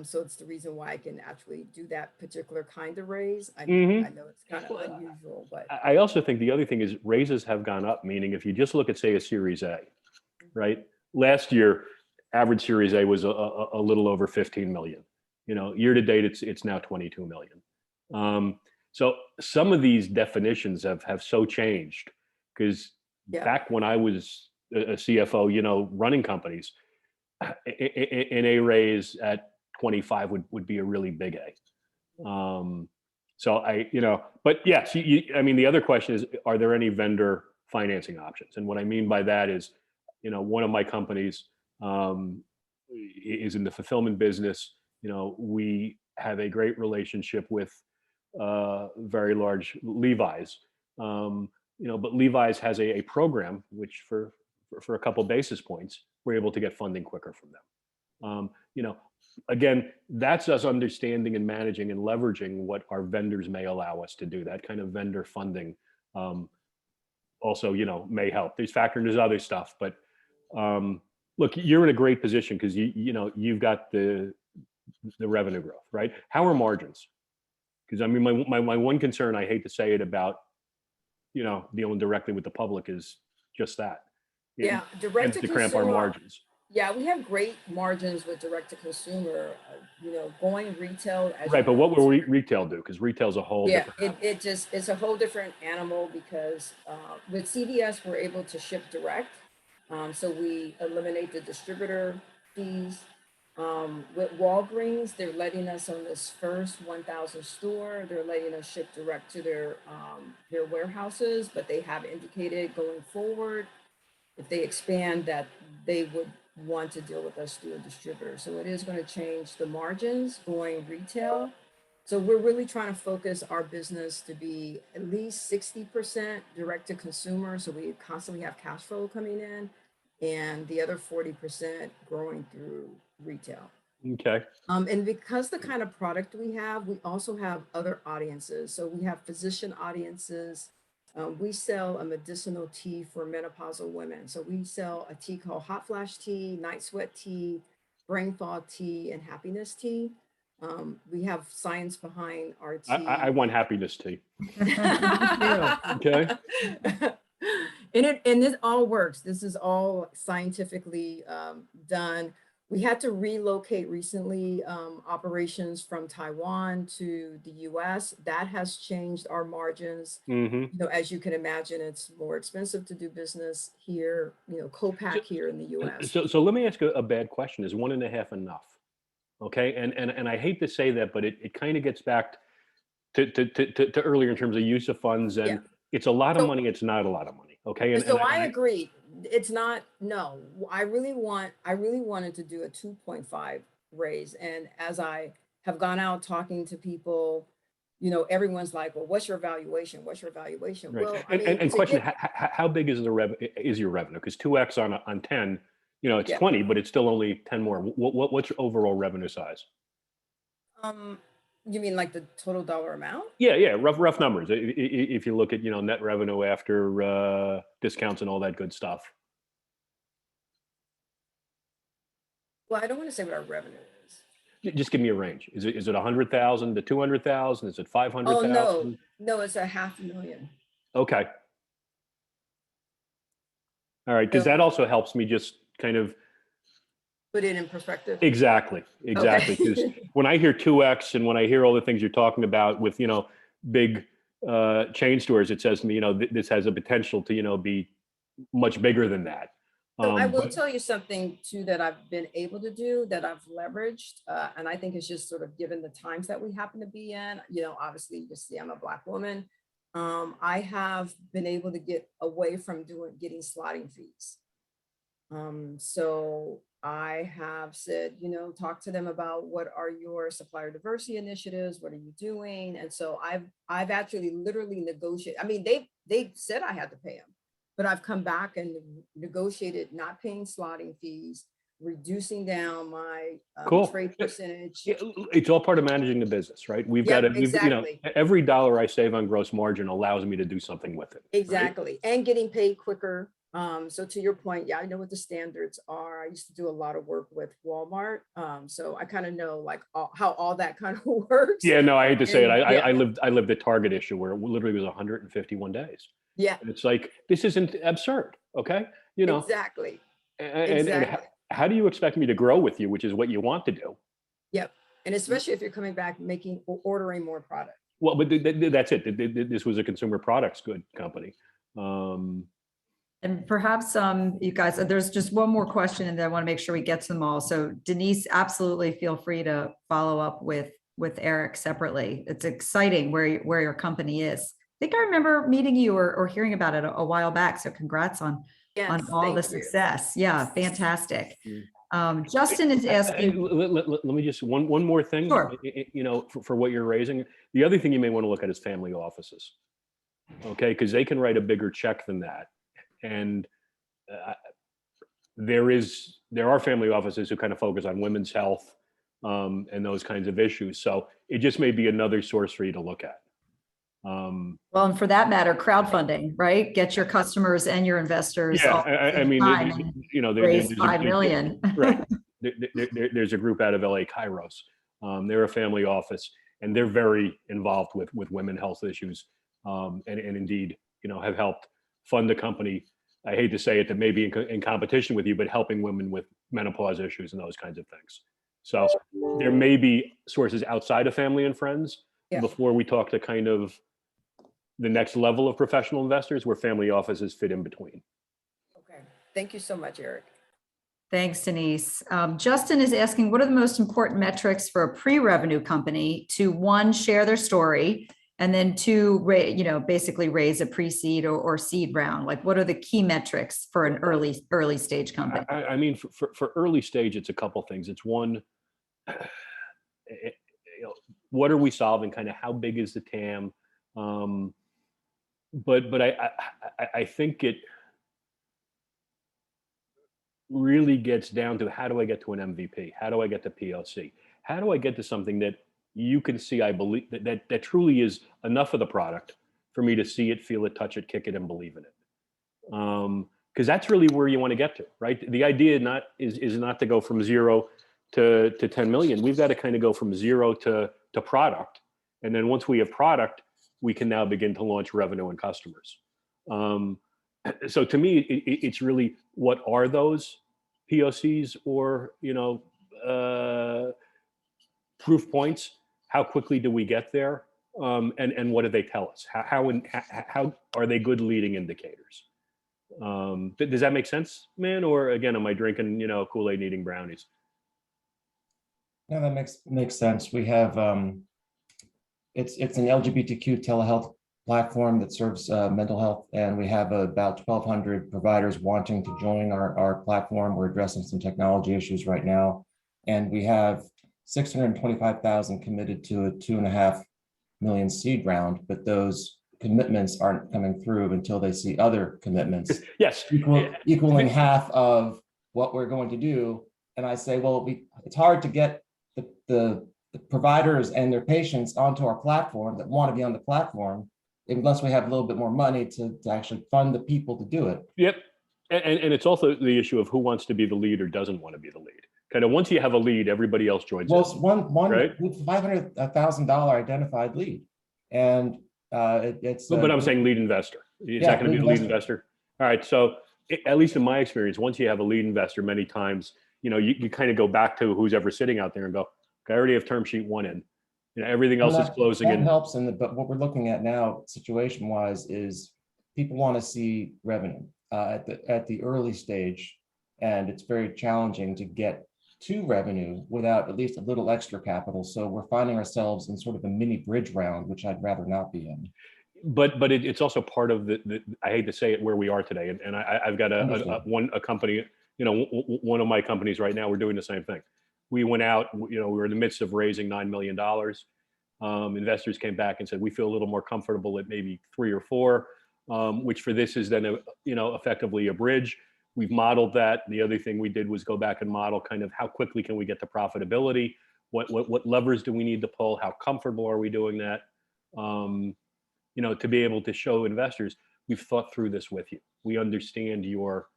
So it's the reason why I can actually do that particular kind of raise. I know it's kind of unusual, but I also think the other thing is raises have gone up, meaning if you just look at, say, a Series A, right? Last year, average Series A was a little over 15 million. You know, year to date, it's now 22 million. So some of these definitions have so changed because back when I was a CFO, you know, running companies, an A raise at 25 would be a really big A. So but yes, I mean, the other question is, are there any vendor financing options? And what I mean by that is, you know, one of my companies is in the fulfillment business. You know, we have a great relationship with very large Levi's. You know, but Levi's has a program which for a couple basis points, we're able to get funding quicker from them. You know, again, that's us understanding and managing and leveraging what our vendors may allow us to do. That kind of vendor funding also, you know, may help. There's there's other stuff, but look, you're in a great position because you know, you've got the revenue growth, right? How are margins? Because I mean, my one concern, I hate to say it, about, you know, dealing directly with the public is just that. yeah, direct to cramp our consumer. margins. Yeah, we have great margins with direct to consumer. You know, going retail. Right, but what will retail do? Because retail's a whole different. It's a whole different animal because with CVS we're able to ship direct, so we eliminate the distributor fees. With Walgreens, they're letting us on this first 1,000 store. They're letting us ship direct to their warehouses, but they have indicated going forward, if they expand, that they would want to deal with us through a distributor. So it is going to change the margins going retail. So we're really trying to focus our business to be at least 60% direct to consumer. So we constantly have cash flow coming in, and the other 40% growing through retail. Okay. And because the kind of product we also have other audiences. So we have physician audiences. We sell a medicinal tea for menopausal women. So we sell a tea called Hot Flash Tea, Night Sweat Tea, Brain Fog Tea, and Happiness Tea. We have science behind our tea. I want happiness tea. Okay. And this all works. This is all scientifically done. We had to relocate recently operations from Taiwan to the US. That has changed our margins. You know, as you can imagine, it's more expensive to do business here, you know, co-pack here in the US. So let me ask a bad question. Is 1.5 enough? Okay. And I hate to say that, but it kind of gets back to earlier in terms of use of funds, and it's a lot of money. It's not a lot of money. Okay. And so I agree. It's not, no, I really wanted to do a 2.5 raise. And as I have gone out talking to people, everyone's like, well, what's your valuation? What's your valuation? Right. Well, And question, how big is your revenue? Because 2x on 10, it's 20, but it's still only 10 more. What's your overall revenue size? You mean like the total dollar amount? Yeah, rough numbers. If you look at, net revenue after discounts and all that good stuff. Well, I don't want to say what our revenue is. Just give me a range. Is it 100,000 to 200,000? Is it 500,000? Oh, no, it's $500,000. Okay. All right, because that also helps me just kind of put it in perspective. Exactly. Because when I hear 2x and when I hear all the things you're talking about with, big chain stores, it says to me, this has a potential to, be much bigger than that. So I will tell you something too that I've been able to do that I've leveraged, and I think it's just sort of given the times that we happen to be in. Obviously, you see, I'm a Black woman. I have been able to get away from getting slotting fees. So I have said, talk to them about what are your supplier diversity initiatives, what are you doing, and so I've actually literally negotiated. I mean, they said I had to pay them. But I've come back and negotiated not paying slotting fees, reducing down my trade percentage. It's all part of managing the business, right? We've got to, exactly. Every dollar I save on gross margin allows me to do something with it. Exactly. Right? And getting paid quicker. So to your point, I know what the standards are. I used to do a lot of work with Walmart. So I kind of know how all that kind of works. Yeah, no, I hate to say it. I lived the Target issue where it literally was 151 days. Yeah. And it's like, this isn't absurd. Okay. Exactly. And how do you expect me to grow with you, which is what you want to do? Yep. And especially if you're coming back, ordering more product. Well, but that's it. This was a consumer products good company. And perhaps you guys, there's just one more question and then I want to make sure we get to them all. So Denise, absolutely feel free to follow up with Eric separately. It's exciting where your company is. I think I remember meeting you or hearing about it a while back. So congrats on all the success. Yeah, fantastic. Justin is asking. Let me just one more thing. Sure. For what you're raising. The other thing you may want to look at is family offices. Okay, because they can write a bigger check than that, and there are family offices who kind of focus on women's health and those kinds of issues. So it just may be another source for you to look at. Well, and for that matter, crowdfunding, right? Get your customers and your investors. Yeah, I mean, raise 5 million. Right. There's a group out of LA, Kairos. They're a family office, and they're very involved with women health issues, and indeed, have helped fund a company. I hate to say it, that may be in competition with you, but helping women with menopause issues and those kinds of things. So there may be sources outside of family and friends before we talk to kind of the next level of professional investors where family offices fit in between. Okay. Thank you so much, Eric. Thanks, Denise. Justin is asking, what are the most important metrics for a pre-revenue company to, one, share their story, and then two, basically raise a pre-seed or seed round? Like, what are the key metrics for an early stage company? I mean, for early stage, it's a couple things. It's one, what are we solving? Kind of how big is the TAM? But I think it really gets down to, how do I get to an MVP? How do I get to POC? How do I get to something that you can see, I believe, that truly is enough of the product for me to see it, feel it, touch it, kick it, and believe in it? Because that's really where you want to get to, right? The idea is not to go from 0 to 10 million. We've got to kind of go from 0 to product. And then once we have product, we can now begin to launch revenue and customers. So to me, it's really, what are those POCs or, proof points? How quickly do we get there? And what do they tell us? How are they good leading indicators? Does that make sense, man? Or again, am I drinking, Kool-Aid and eating brownies? No, that makes sense. We have, it's an LGBTQ telehealth platform that serves mental health, and we have about 1,200 providers wanting to join our platform. We're addressing some technology issues right now, and we have 625,000 committed to a $2.5 million seed round, but those commitments aren't coming through until they see other commitments Yes. equaling half of what we're going to do. And I say, well, it's hard to get the providers and their patients onto our platform that want to be on the platform unless we have a little bit more money to actually fund the people to do it. Yep. And it's also the issue of who wants to be the lead or doesn't want to be the lead. Kind of once you have a lead, everybody else joins Well, in. one right? $500,000 identified lead, and it's. But I'm saying lead investor. Is that going to be the lead investor? All right. So at least in my experience, once you have a lead investor, many times, you kind of go back to who's ever sitting out there and go, okay, I already have term sheet one in. Everything else is closing in. That helps but what we're looking at now, situation wise, is people want to see revenue at the early stage, and it's very challenging to get to revenue without at least a little extra capital. So we're finding ourselves in sort of a mini bridge round, which I'd rather not be in. But it's also part of the I hate to say it, where we are today. And I've got a company, one of my companies right now, we're doing the same thing. We went out, we were in the midst of raising $9 million. Investors came back and said, we feel a little more comfortable at maybe 3 or 4, which for this is then, effectively a bridge. We've modeled that. The other thing we did was go back and model kind of how quickly can we get to profitability? What levers do we need to pull? How comfortable are we doing that? To be able to show investors, we've thought through this with you. We understand your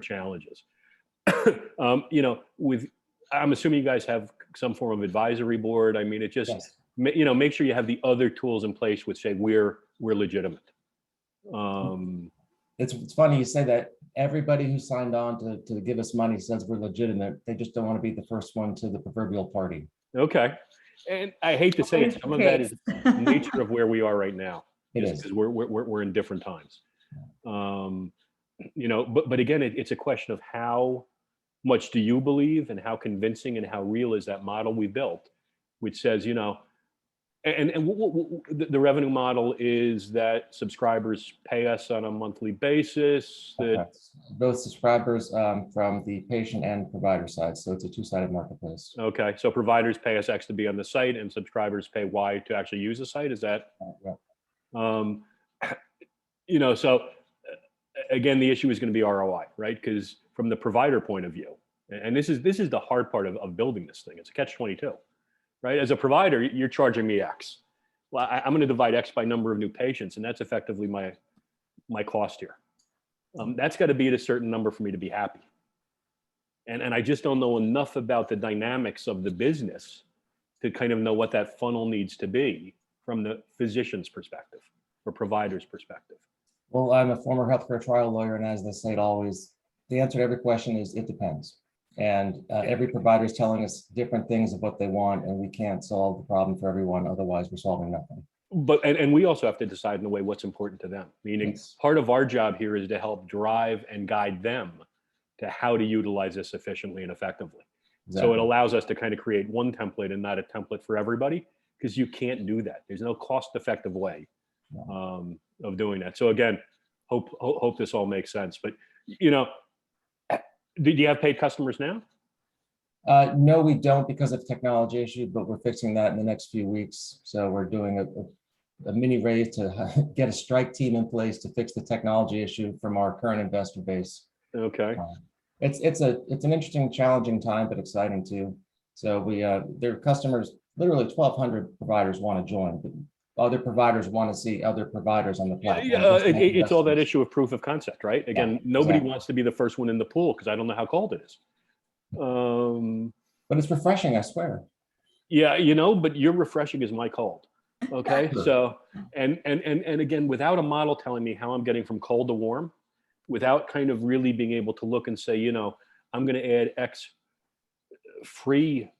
challenges. I'm assuming you guys have some form of advisory board. I mean, it just, Yes. Make sure you have the other tools in place which say we're legitimate. It's funny you say that. Everybody who signed on to give us money says we're legitimate. They just don't want to be the first one to the proverbial party. Okay. And I hate to say it, some of that is the nature of where we are right now. It is. Because we're in different times. But again, it's a question of how much do you believe and how convincing and how real is that model we built, which says, the revenue model is that subscribers pay us on a monthly basis. Both subscribers from the patient and provider side. So it's a two-sided marketplace. Okay. So providers pay us X to be on the site and subscribers pay Y to actually use the site. Is that? Yeah. So again, the issue is going to be ROI, right? Because from the provider point of view, and this is the hard part of building this thing. It's a catch-22. Right? As a provider, you're charging me X. Well, I'm going to divide X by number of new patients, and that's effectively my cost here. That's got to be at a certain number for me to be happy. And I just don't know enough about the dynamics of the business to kind of know what that funnel needs to be from the physician's perspective or provider's perspective. Well, I'm a former healthcare trial lawyer, and as they say it always, the answer to every question is it depends. And every provider is telling us different things of what they want, and we can't solve the problem for everyone. Otherwise, we're solving nothing. But and we also have to decide in a way what's important to them. Meaning, yes. Part of our job here is to help drive and guide them to how to utilize this efficiently and effectively. Exactly. So it allows us to kind of create one template and not a template for everybody, because you can't do that. There's no cost-effective way of doing that. So again, hope this all makes sense. But do you have paid customers now? No, we don't, because of technology issue, but we're fixing that in the next few weeks. So we're doing a mini raise to get a strike team in place to fix the technology issue from our current investor base. Okay. It's an interesting, challenging time, but exciting too. So their customers, literally 1,200 providers want to join, but other providers want to see other providers on the platform. It's all that issue of proof of concept, right? Again, nobody wants to be the first one in the pool because I don't know how cold it is. But it's refreshing, I swear. Yeah, but your refreshing is my cold. Okay, so and again, without a model telling me how I'm getting from cold to warm, without kind of really being able to look and say, I'm going to add X free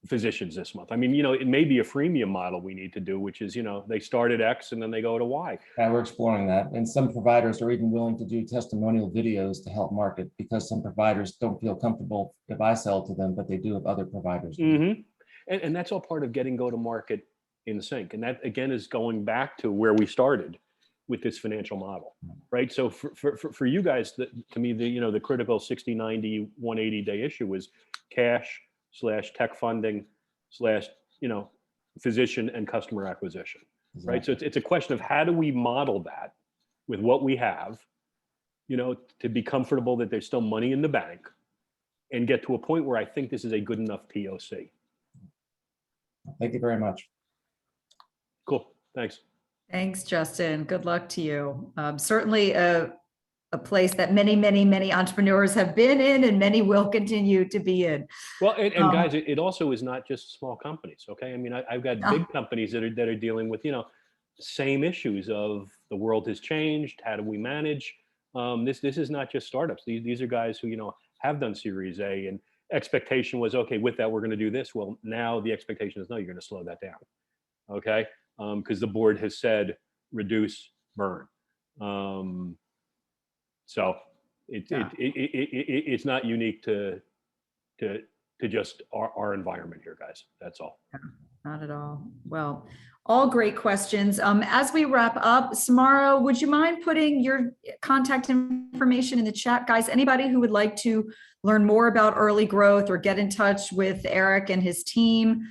physicians this month. I mean, it may be a freemium model we need to do, which is, they start at X and then they go to Y. Yeah, we're exploring that. And some providers are even willing to do testimonial videos to help market, because some providers don't feel comfortable if I sell to them, but they do if other providers do. Mm-hmm. And that's all part of getting go-to-market in sync. And that, again, is going back to where we started with this financial model, right? So for you guys, to me, the critical 60, 90, 180 day issue is cash / tech funding / physician and customer acquisition, right? So it's a question of how do we model that with what we have, you know, to be comfortable that there's still money in the bank and get to a point where I think this is a good enough POC. Thank you very much. Cool, thanks. Thanks, Justin. Good luck to you. Certainly a place that many, many, many entrepreneurs have been in and many will continue to be in. Well, and guys, it also is not just small companies, okay? I mean, I've got big companies that are dealing with, you know, same issues of the world has changed. How do we manage? This is not just startups. These are guys who, you know, have done Series A, and expectation was, okay, with that, we're going to do this. Well, now the expectation is, no, you're going to slow that down, okay? Because the board has said, reduce burn. So it's not unique to just our environment here, guys. That's all. Not at all. Well, all great questions. As we wrap up, Samara, would you mind putting your contact information in the chat? Guys, anybody who would like to learn more about early growth or get in touch with Eric and his team,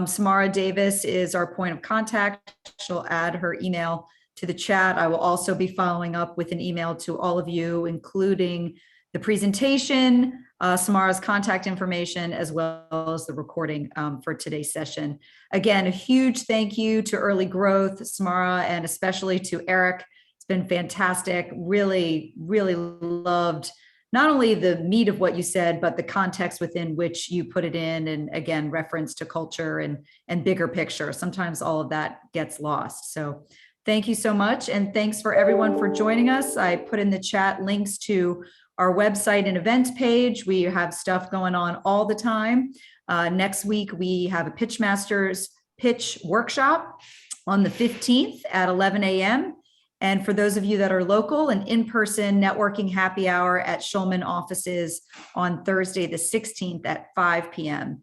Samara Davis is our point of contact. She'll add her email to the chat. I will also be following up with an email to all of you, including the presentation, Samara's contact information, as well as the recording for today's session. Again, a huge thank you to Early Growth, Samara, and especially to Eric. It's been fantastic. Really, really loved not only the meat of what you said, but the context within which you put it in. And again, reference to culture and bigger picture. Sometimes all of that gets lost. So thank you so much. And thanks for everyone for joining us. I put in the chat links to our website and events page. We have stuff going on all the time. Next week, we have a Pitchmasters pitch workshop on the 15th at 11 a.m. And for those of you that are local, an in-person networking happy hour at Schulman offices on Thursday, the 16th at 5 p.m.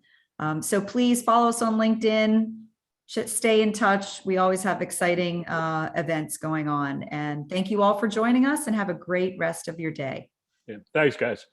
So please follow us on LinkedIn, stay in touch. We always have exciting events going on. And thank you all for joining us and have a great rest of your day. Yeah, thanks, guys.